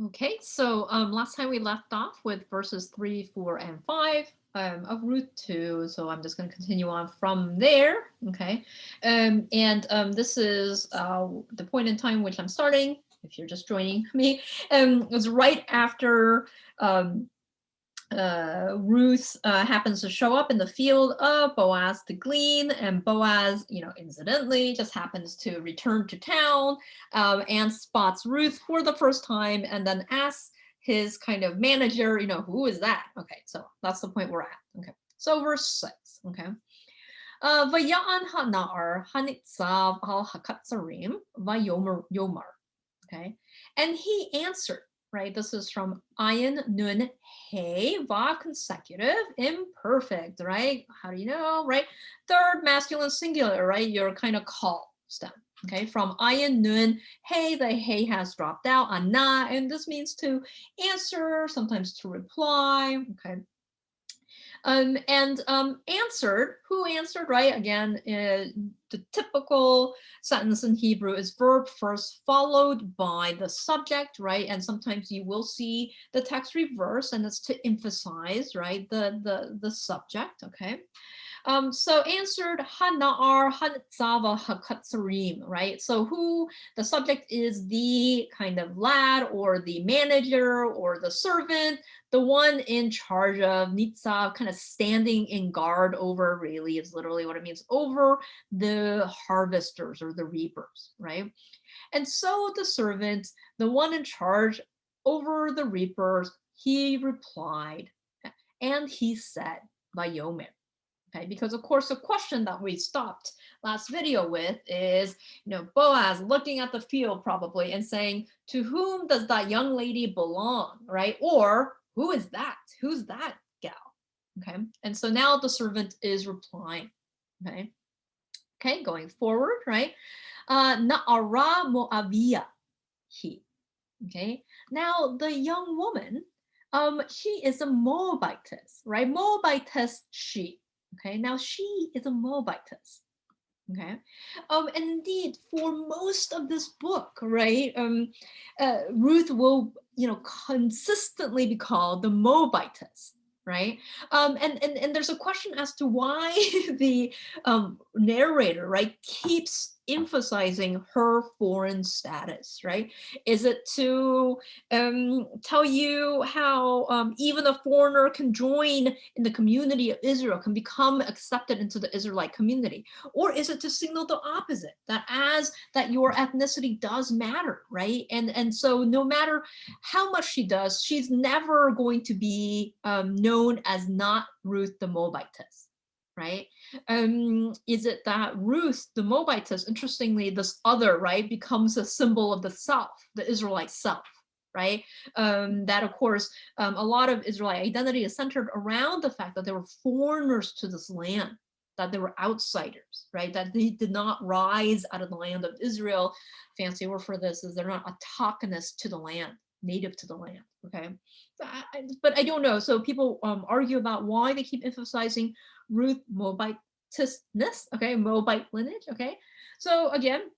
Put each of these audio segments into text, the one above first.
Okay, so last time we left off with verses 3, 4, and 5 of Ruth 2. So I'm just going to continue on from there. Okay, and this is the point in time which I'm starting. If you're just joining me, it's right after um, Ruth happens to show up in the field of Boaz to glean, and Boaz, incidentally just happens to return to town and spots Ruth for the first time and then asks his kind of manager, who is that? Okay, so that's the point we're at. Okay, so verse 6, okay. Vaya'an ha'na'ar hanitzav al hakatzarim vayomar. Okay, and he answered, right? This is from ayin nun hey va consecutive imperfect, right? How do you know, right? Third masculine singular, right? Your kind of call stem. Okay, from ayin nun hey, the hey has dropped out, ana, and this means to answer, sometimes to reply. Okay, and answered, who answered, right? Again, the typical sentence in Hebrew is verb first followed by the subject, right? And sometimes you will see the text reverse, and it's to emphasize, right, the subject, okay? So answered Hana'ar Hatzava Hakatsarim, right? So who the subject is the kind of lad or the manager or the servant, the one in charge of Nitzav, kind of standing in guard over, really is literally what it means, over the harvesters or the reapers, right? And so the servant, the one in charge over the reapers, he replied, and he said, Vayomer. Okay, because of course the question that we stopped last video with is, Boaz looking at the field probably and saying, to whom does that young lady belong, right? Or who is that? Who's that gal? Okay, and so now the servant is replying. Okay, okay, going forward, right? Na'ara Mo'avia he. Okay, now the young woman, she is a Moabitess, right? Moabitess she. Okay, now she is a Moabitess. Okay, and indeed, for most of this book, right, Ruth will, consistently be called the Moabitess, right? And there's a question as to why the narrator, right, keeps emphasizing her foreign status, right? Is it to tell you how even a foreigner can join in the community of Israel, can become accepted into the Israelite community? Or is it to signal the opposite, that your ethnicity does matter, right? And so no matter how much she does, she's never going to be known as not Ruth the Moabitess, right? Is it that Ruth the Moabitess, interestingly, this other, right, becomes a symbol of the self, the Israelite self, right? That, of course, a lot of Israelite identity is centered around the fact that they were foreigners to this land, that they were outsiders, right? That they did not rise out of the land of Israel. Fancy word for this is they're not autochthonous to the land, native to the land, okay? But I don't know. So people argue about why they keep emphasizing Ruth Moabitess, okay? Moabite lineage, okay? So again,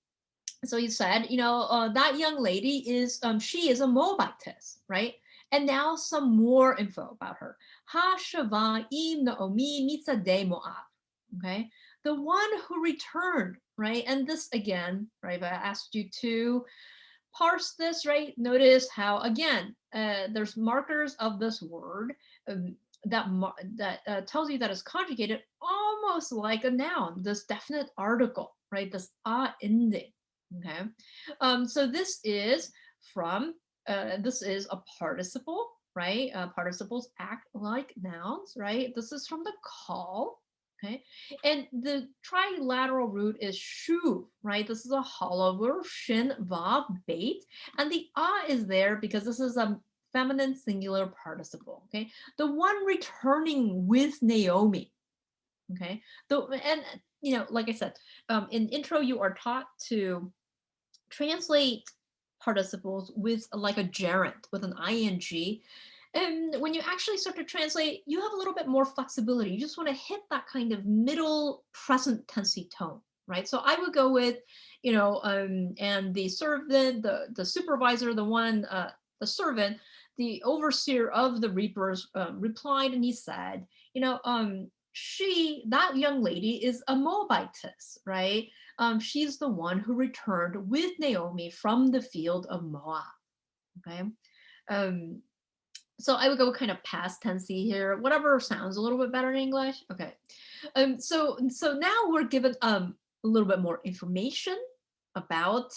so he said, that young lady is, she is a Moabitess, right? And now some more info about her. Ha Shava im Naomi mitzadei Moab. Okay, the one who returned, right? And this again, right? I asked you to parse this, right? Notice how again there's markers of this word that tells you that it's conjugated almost like a noun. This definite article, right? This ending. Okay, so this is from this is a participle, right? Participles act like nouns, right? This is from the call. Okay, and the trilateral root is shuv, right? This is a hollow word, shin, vav, bait, and the is there because this is a feminine singular participle. Okay, the one returning with Naomi. Okay, and like I said, in intro you are taught to translate participles with like a gerund, with an ing. And when you actually start to translate, you have a little bit more flexibility. You just want to hit that kind of middle present tensey tone, right? So I would go with, and the servant, the supervisor, the one the servant, the overseer of the reapers, replied, and he said, that young lady is a Moabitess, right? She's the one who returned with Naomi from the field of Moab. Okay. Um, so I would go kind of past tensey here, whatever sounds a little bit better in English. Okay. So now we're given a little bit more information about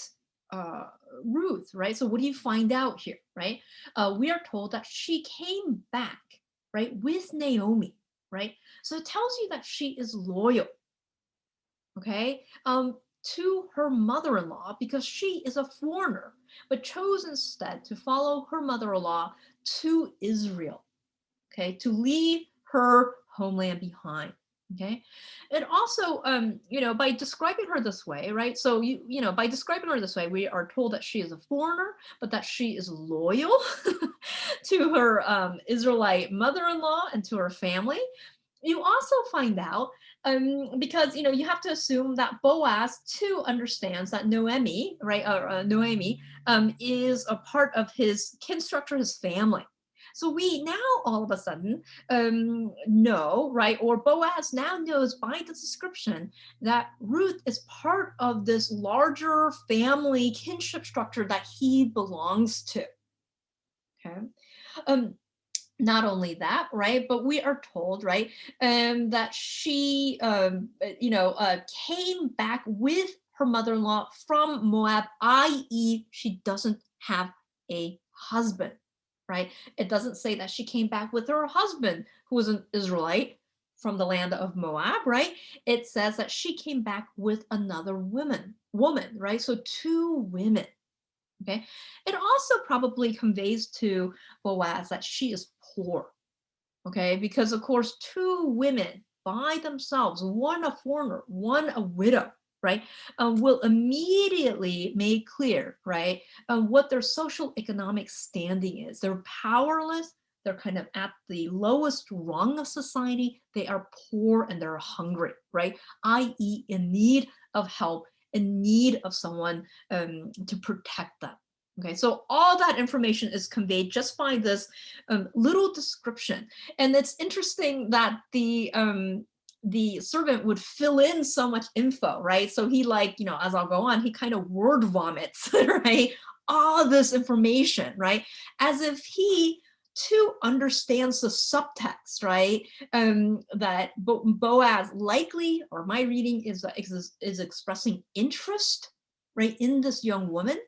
uh, Ruth, right? So what do you find out here, right? We are told that she came back, right, with Naomi, right? So it tells you that she is loyal, okay, to her mother-in-law because she is a foreigner, but chose instead to follow her mother-in-law to Israel, okay, to leave her homeland behind. Okay, and also, by describing her this way, right? So by describing her this way, we are told that she is a foreigner, but that she is loyal to her Israelite mother-in-law and to her family. You also find out, because you have to assume that Boaz too understands that Noemi, right, Noemi, is a part of his kin structure, his family. So we now all of a sudden know, right, or Boaz now knows by the description that Ruth is part of this larger family kinship structure that he belongs to. Okay. Not only that, right, but we are told, right, that she, came back with her mother-in-law from Moab, i.e., she doesn't have a husband, right? It doesn't say that she came back with her husband, who was an Israelite from the land of Moab, right? It says that she came back with another woman, right? So two women. Okay. It also probably conveys to Boaz that she is poor. Okay. Because, of course, two women by themselves, one a foreigner, one a widow, right, will immediately make clear, right, what their social economic standing is. They're powerless. They're kind of at the lowest rung of society. They are poor and they're hungry, right, i.e., in need of help, in need of someone to protect them. Okay, so all that information is conveyed just by this little description. And it's interesting that the servant would fill in so much info, right? So he, like, as I'll go on, he kind of word vomits, right? All this information, right? As if he too understands the subtext, right? That Boaz likely, or my reading is expressing interest, right, in this young woman.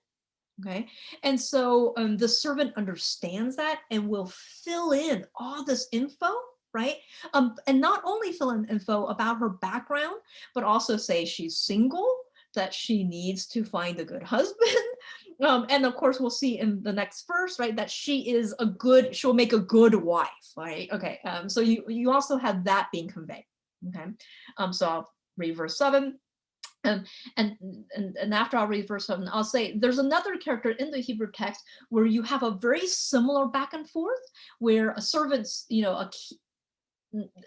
Okay, and so the servant understands that and will fill in all this info, right? And not only fill in info about her background, but also say she's single, that she needs to find a good husband. And of course, we'll see in the next verse, right, that she'll make a good wife, right? Okay, so you also have that being conveyed. Okay, so I'll read verse 7. And after I'll read verse 7, I'll say there's another character in the Hebrew text where you have a very similar back and forth, where a servant's,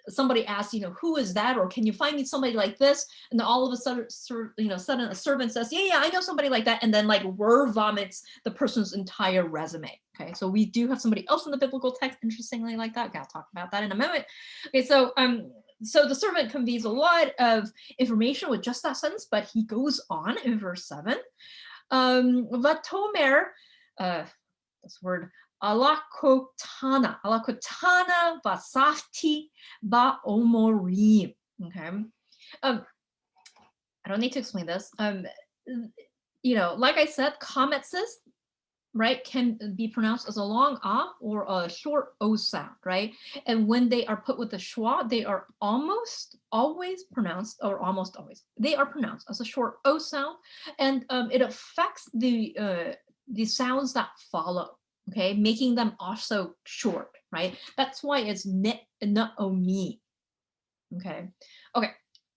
somebody asks, who is that? Or can you find me somebody like this? And then all of a sudden, a servant says, yeah, I know somebody like that. And then like word vomits the person's entire resume. Okay, so we do have somebody else in the biblical text, interestingly, like that. Okay, I'll talk about that in a moment. Okay, so the servant conveys a lot of information with just that sentence, but he goes on in verse 7. Vatomer, this word, alakotana vasafti ba omorim. Okay. I don't need to explain this. Like I said, cometsis, right, can be pronounced as a long ah or a short o sound, right? And when they are put with the schwa, they are almost always pronounced, or almost always, they are pronounced as a short o sound, and it affects the sounds that follow, okay, making them also short, right? That's why it's ne-o-mi. Okay,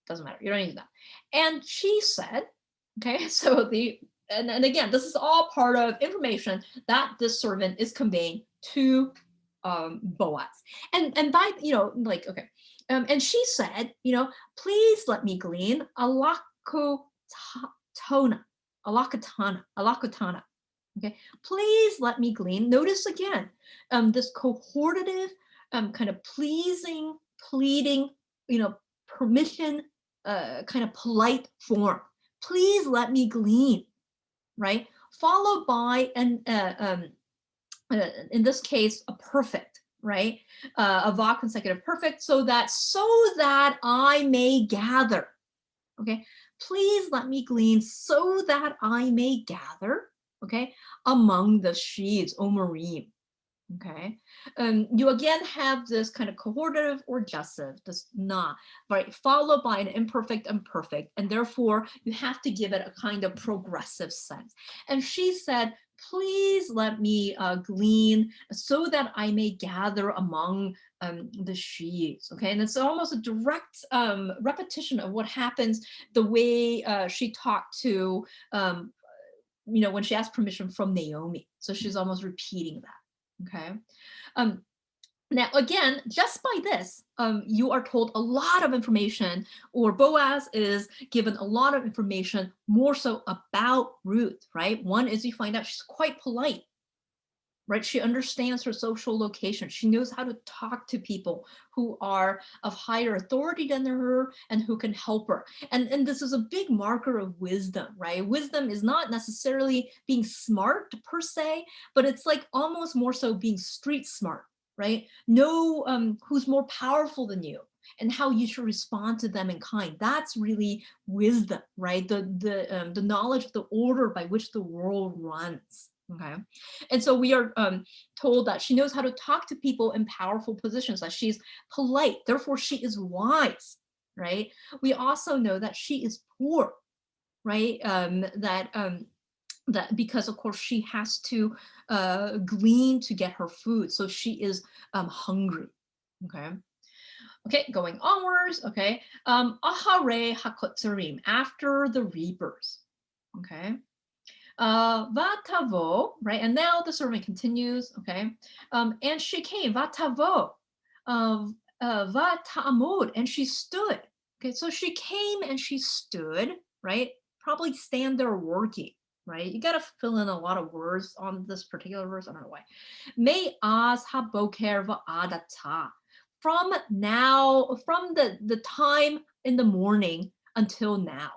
doesn't matter, you don't need that. And she said, okay, so and again, this is all part of information that this servant is conveying to Boaz. And by, okay. And she said, please let me glean alakotana. Okay, please let me glean. Notice again, this cohortative, kind of pleasing, pleading, permission, kind of polite form. Please let me glean, right? Followed by in this case, a perfect, right? A va consecutive perfect, so that I may gather. Okay, please let me glean so that I may gather, okay, among the sheaves, omerim. Okay, you again have this kind of cohortative or gessive, this na, right, followed by an imperfect and perfect, and therefore you have to give it a kind of progressive sense. And she said, please let me glean so that I may gather among the sheaves. Okay, and it's almost a direct repetition of what happens the way she talked to, when she asked permission from Naomi. So she's almost repeating that. Okay. Um, Now, again, just by this, you are told a lot of information, or Boaz is given a lot of information more so about Ruth, right? One is you find out she's quite polite, right? She understands her social location. She knows how to talk to people who are of higher authority than her and who can help her. And this is a big marker of wisdom, right? Wisdom is not necessarily being smart per se, but it's like almost more so being street smart, right? Know who's more powerful than you and how you should respond to them in kind. That's really wisdom, right? The knowledge of the order by which the world runs. Okay, and so we are told that she knows how to talk to people in powerful positions, that she's polite, therefore she is wise, right? We also know that she is poor, right? That because of course she has to glean to get her food, so she is hungry. Okay, going onwards. Okay, ahare hakotzarim, after the reapers. Okay. Vatavo, right? And now the servant continues, okay? And she came, vatavo, vatamod, and she stood. Okay, so she came and she stood, right? Probably stand there working, right? You got to fill in a lot of words on this particular verse. I don't know why. Me as haboker va'adata. From now, from the time in the morning until now.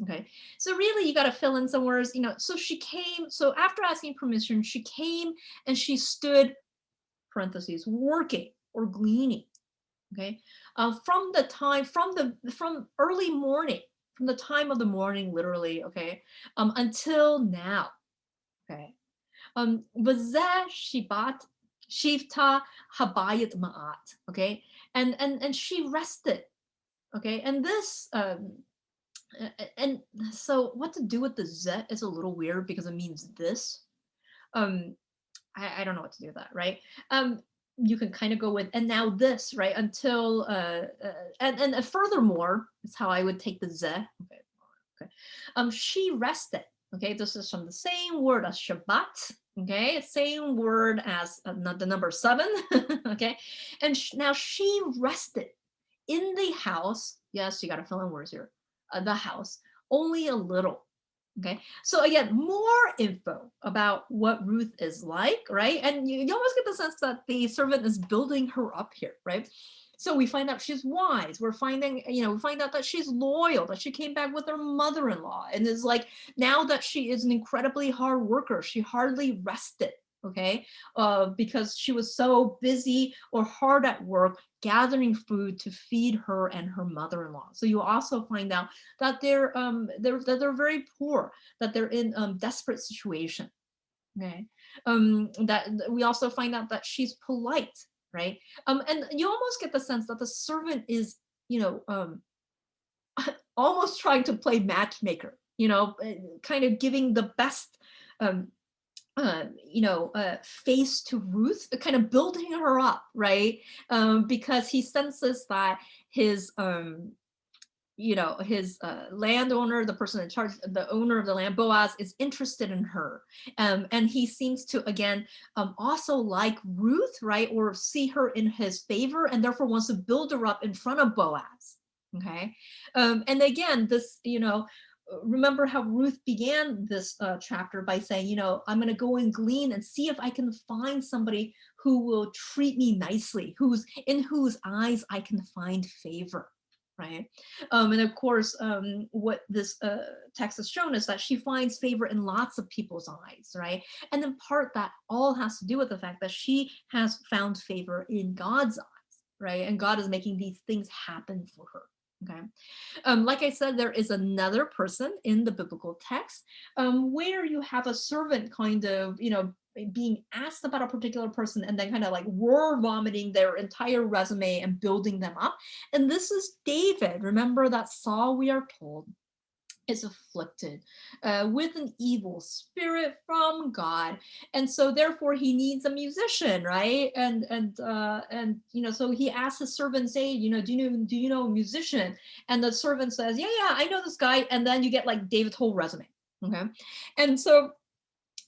Okay, so really you got to fill in some words, so she came, so after asking permission, she came and she stood, parentheses, working or gleaning. Okay, from early morning, from the time of the morning, literally, okay, until now. Okay, v'zeh shibat shivta habayit ma'at. Okay, and she rested. Okay, and this and so what to do with the z is a little weird because it means this. um I don't know what to do with that, right? You can kind of go with and now this, right, until and furthermore is how I would take the z. Okay. She rested. Okay, this is from the same word as Shabbat. Okay, same word as the number 7. Okay, and now she rested in the house. Yes, you got to fill in words here. The house, only a little. Okay, so again, more info about what Ruth is like, right? And you almost get the sense that the servant is building her up here, right? So we find out she's wise. We find out that she's loyal, that she came back with her mother-in-law and is like, now that she is an incredibly hard worker, she hardly rested, okay? Because she was so busy or hard at work gathering food to feed her and her mother-in-law. So you also find out that they're very poor, that they're in desperate situation. Okay, that we also find out that she's polite, right? And you almost get the sense that the servant is, almost trying to play matchmaker, kind of giving the best face to Ruth, kind of building her up, right? Because he senses that his his landowner, the person in charge, the owner of the land, Boaz, is interested in her, and he seems to again also like Ruth, right, or see her in his favor, and therefore wants to build her up in front of Boaz. Okay, and again, this remember how Ruth began this chapter by saying, you know, I'm going to go and glean and see if I can find somebody who will treat me nicely, in whose eyes I can find favor, right? And of course, what this text has shown is that she finds favor in lots of people's eyes, right? And in part, that all has to do with the fact that she has found favor in God's eyes, right? And God is making these things happen for her. Okay. Like I said, there is another person in the biblical text where you have a servant kind of, you know, being asked about a particular person and then kind of like word vomiting their entire resume and building them up. And this is David. Remember that Saul, we are told, is afflicted with an evil spirit from God, and so therefore he needs a musician, right? And you know, so he asks his servant, say, you know, do you know a musician? And the servant says, yeah, I know this guy. And then you get like David's whole resume. Okay, and so.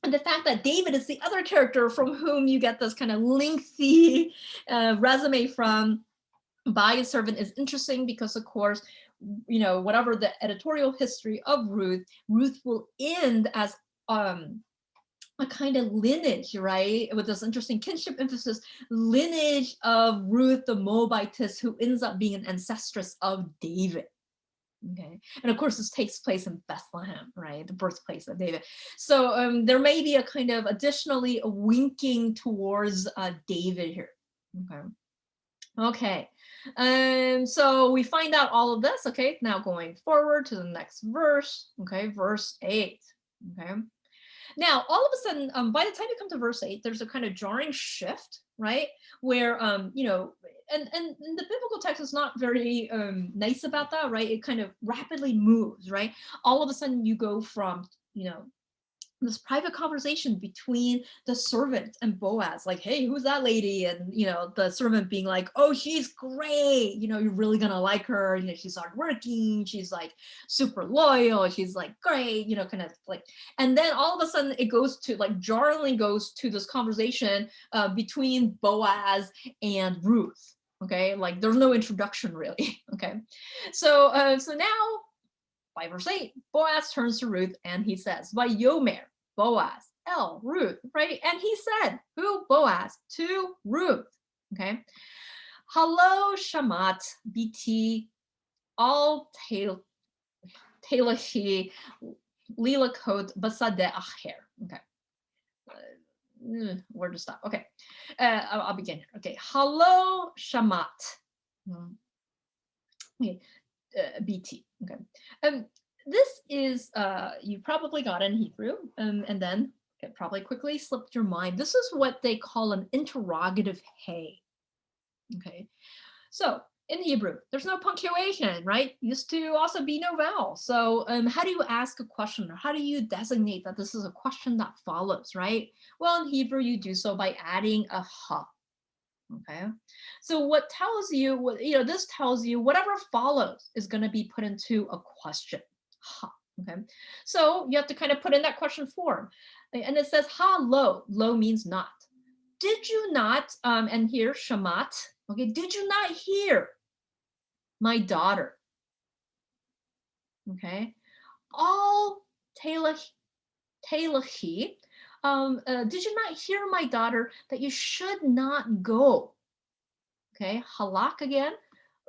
And the fact that David is the other character from whom you get this kind of lengthy resume from by a servant is interesting because, of course, you know, whatever the editorial history of Ruth, Ruth will end as a kind of lineage, right? With this interesting kinship emphasis, lineage of Ruth the Moabitess, who ends up being an ancestress of David. Okay, and of course this takes place in Bethlehem, right, the birthplace of David. So there may be a kind of additionally a winking towards David here. Okay, so we find out all of this. Okay, now going forward to the next verse. Okay, verse 8. Okay, now all of a sudden, by the time you come to verse 8, there's a kind of jarring shift, right? Where you know, and the biblical text is not very nice about that, right? It kind of rapidly moves, right? All of a sudden you go from, you know, this private conversation between the servant and Boaz, like, hey, who's that lady? And, you know, the servant being like, oh, she's great. You know, you're really going to like her. You know, she's hardworking. She's like super loyal. She's like, great, you know, kind of like, and then all of a sudden it goes to like jarringly goes to this conversation between Boaz and Ruth. Okay. Like there's no introduction really. Okay. So now by verse 8, Boaz turns to Ruth and he says, Vayomer, Boaz, El, Ruth, right? And he said, who? Boaz, to Ruth, okay? Hello, Shamat, BT, all Telahi, Lila Kot, Basade Acher, okay. Where to stop? Okay, I'll begin here. Okay, hello, Shamat. Okay. BT. Okay. This is, you probably got in Hebrew, and then it probably quickly slipped your mind. This is what they call an interrogative hey. Okay. So in Hebrew, there's no punctuation, right? Used to also be no vowel. So how do you ask a question, or how do you designate that this is a question that follows, right? Well, in Hebrew, you do so by adding a ha. Okay, so what tells you, what, you know, this tells you whatever follows is going to be put into a question. Ha, okay, so you have to kind of put in that question form, and it says ha lo. Lo means not. Did you not? And here shamat. Okay, did you not hear my daughter? Okay, all telahi. Did you not hear my daughter that you should not go? Okay, halak again,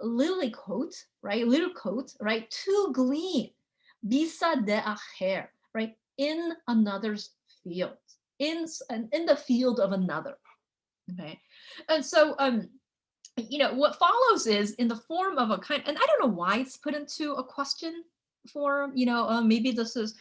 lily coat, right? Little coat, right? To glean, bisa de acher, right? In another's field, in the field of another. Okay, and so you know, what follows is in the form of a kind, and I don't know why it's put into a question form. You know, maybe this is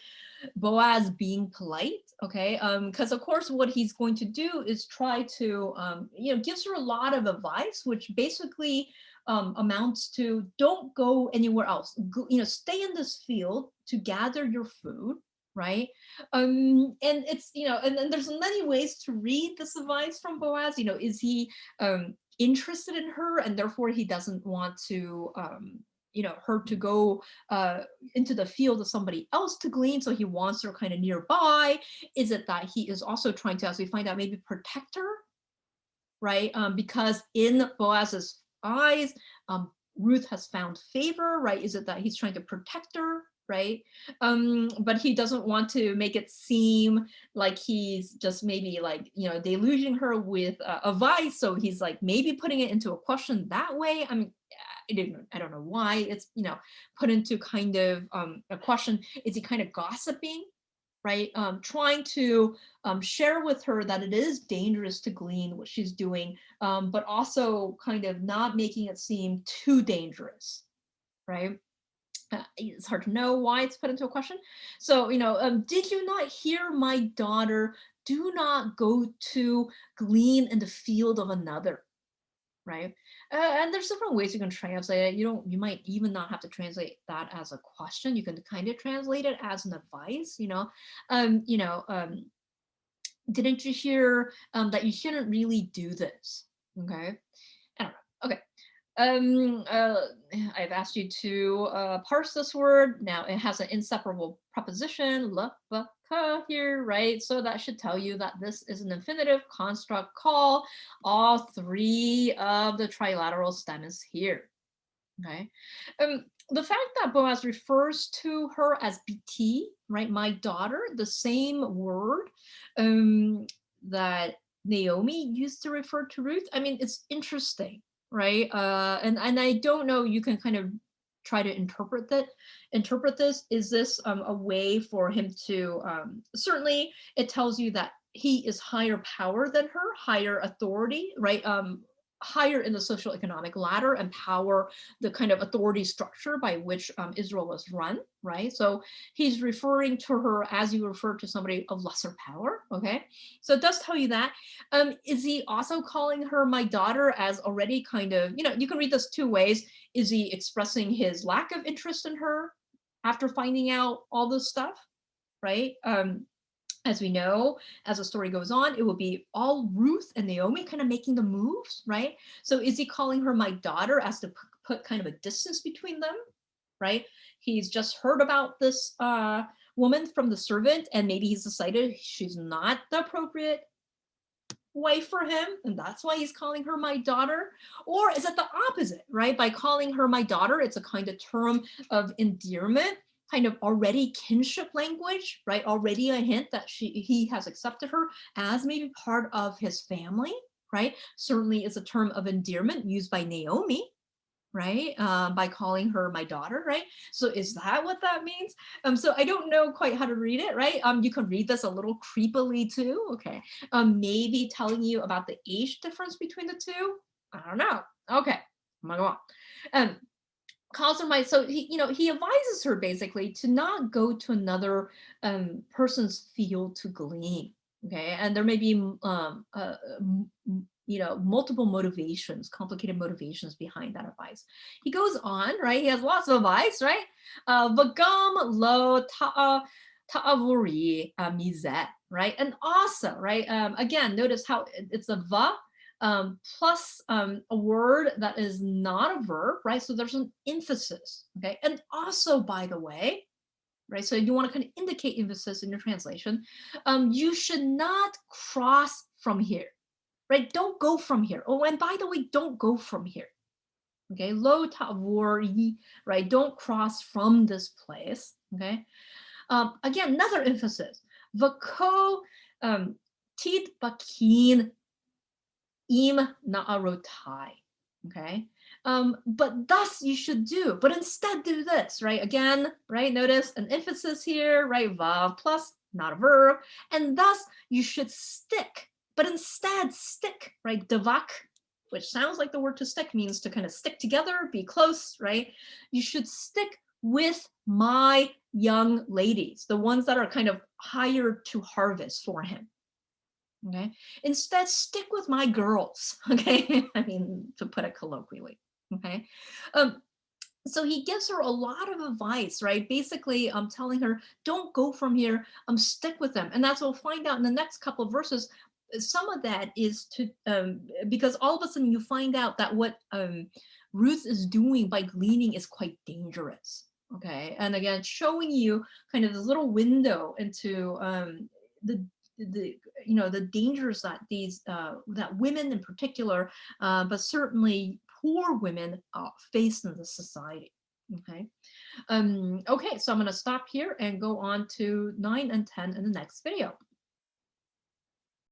Boaz being polite, okay? Because of course what he's going to do is try to, you know, gives her a lot of advice, which basically amounts to don't go anywhere else. Go, you know, stay in this field to gather your food, right? And it's, you know, and there's many ways to read this advice from Boaz. You know, is he interested in her and therefore he doesn't want to, you know, her to go into the field of somebody else to glean, so he wants her kind of nearby? Is it that he is also trying to, as we find out, maybe protect her, right? Because in Boaz's eyes, Ruth has found favor, right? Is it that he's trying to protect her, right? But he doesn't want to make it seem like he's just maybe like, deluging her with advice. So he's like maybe putting it into a question that way. I mean, I don't know why it's, put into kind of a question. Is he kind of gossiping? Right? Trying to share with her that it is dangerous to glean what she's doing, but also kind of not making it seem too dangerous, right? It's hard to know why it's put into a question. So, did you not hear my daughter? Do not go to glean in the field of another, right? And there's different ways you can translate it. You might even not have to translate that as a question. You can kind of translate it as an advice, um, you know, um, didn't you hear that you shouldn't really do this? Okay. I don't know. Okay. I've asked you to parse this word. Now it has an inseparable preposition, le, ba, ka here, right? So that should tell you that this is an infinitive construct call. All three of the trilateral stems here, okay? The fact that Boaz refers to her as BT, right, my daughter, the same word that Naomi used to refer to Ruth. I mean, it's interesting, right? And I don't know. You can kind of try to interpret this. Is this a way for him to? Certainly, it tells you that he is higher power than her, higher authority, right? Higher in the social economic ladder and power, the kind of authority structure by which Israel was run, right? So he's referring to her as you refer to somebody of lesser power, okay? So it does tell you that. Is he also calling her my daughter as already kind of, you can read this two ways. Is he expressing his lack of interest in her after finding out all this stuff, right? As we know, as the story goes on, it will be all Ruth and Naomi kind of making the moves, right? So is he calling her my daughter as to put kind of a distance between them, right? He's just heard about this woman from the servant, and maybe he's decided she's not the appropriate wife for him, and that's why he's calling her my daughter. Or is it the opposite, right? By calling her my daughter, it's a kind of term of endearment, kind of already kinship language, right? Already a hint that he has accepted her as maybe part of his family, right? Certainly is a term of endearment used by Naomi, right? By calling her my daughter, right? So is that what that means? So I don't know quite how to read it, right? You can read this a little creepily too, okay? Maybe telling you about the age difference between the two. I don't know. Okay, I'm gonna go on. Calls her my, so he advises her basically to not go to another person's field to glean, okay? And there may be multiple motivations, complicated motivations behind that advice. He goes on, right? He has lots of advice, right? Vagam lo ta'avuri mizet, right? And also, right? Again, notice how it's a va plus a word that is not a verb, right? So there's an emphasis, okay? And also, by the way, right? So you want to kind of indicate emphasis in your translation. You should not cross from here, right? Don't go from here. Oh, and by the way, don't go from here. Okay, lo ta'vor, right? Don't cross from this place. Okay. Again, another emphasis. Vako tit bakin im na'arotai. Okay. But thus you should do, but instead do this, right? Again, right? Notice an emphasis here, right? Vav plus, not a verb. And thus you should stick, but instead stick, right? Devak, which sounds like the word to stick, means to kind of stick together, be close, right? You should stick with my young ladies, the ones that are kind of hired to harvest for him. Okay. Instead, stick with my girls. Okay. I mean, to put it colloquially. Okay. So he gives her a lot of advice, right? Basically, telling her, don't go from here, stick with them. And that's what we'll find out in the next couple of verses. Some of that is to, because all of a sudden you find out that what Ruth is doing by gleaning is quite dangerous. Okay. And again, showing you kind of this little window into the the dangers that these that women in particular, but certainly poor women face in the society. Okay. Okay, so I'm going to stop here and go on to 9 and 10 in the next video.